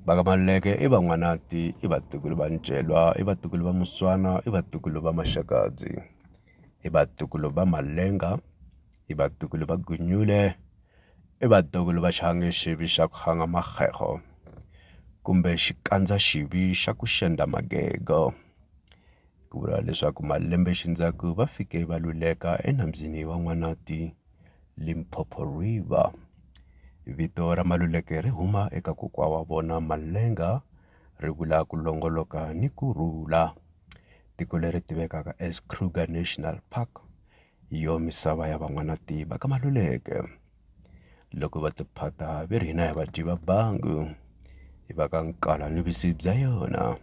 Bakamaluleke i van'wanati, i vatukulu va Ncelwa, i vatukulu va Muswana, i vatukulu va Maxakadzi, i vatukulu va Malenga, i vatukulu va Gunyule, i vatukulu va xihangi xivi xa ku hanga Magego kumbe xikandza xivi xa ku xenda magego. Ku vula leswaku malembe xindzhaku va fike va luleka enambyini wa N'wanati, Limpopo River. Vito ra Maluleke ri huma eka kokwa wa vona Malenga, ri vula ku longoloka ni kurhula. Tiko leri tivekaka as Kruger National Park hi yo misava ya van'wanati va ka Maluleke. Loko va tiphata ve ri hina hi vadyi va bangu, hi va ka Nkala ni visi bya yona,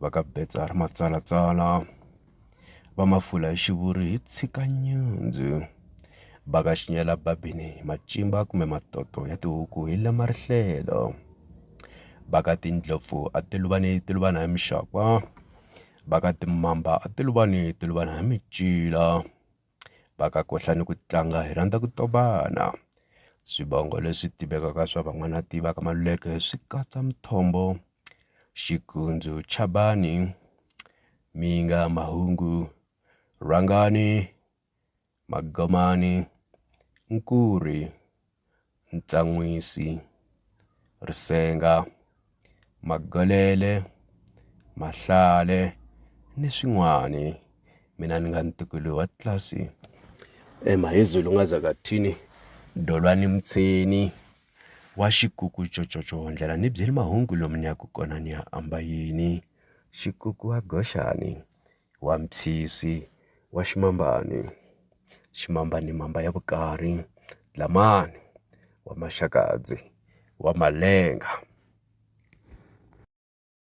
va ka Betsa ra matsalatsala, va Mafula hi xivuri hi tshika nyundzu, va ka Xinyela Babini hi macimba kumbe matoto ya tihuku hi lema rihlelo, va ka Tindlopfu a ti luvana hi mixakwa, va ka Timamba a ti luvana hi micila, va ka Kohla ni ku tlanga hi rhandza ku tobana. Swivongo leswi tivekaka swa van'wanati va ka Maluleke swi katsa Mthombo, Xikundzu, Chabani, Minga, Mahungu, Rhangani, Magomani, Nkuri, Ntsan'wisi, Risenga, Magolele, Mahlale ni swin'wani. Mina ni nga ntukulu wa tlasi Mahezulu Ngazakathini, Dolwani Mtseni wa Xikuku Cococo ndlela ni byeli mahungu lomu ni ya ku kona ni ya Ambayini, Xikuku wa Goxani, wa Mphisi, wa Ximambani Mamba ya Vukarhi, Dlamani, wa Maxakadzi, wa Malenga.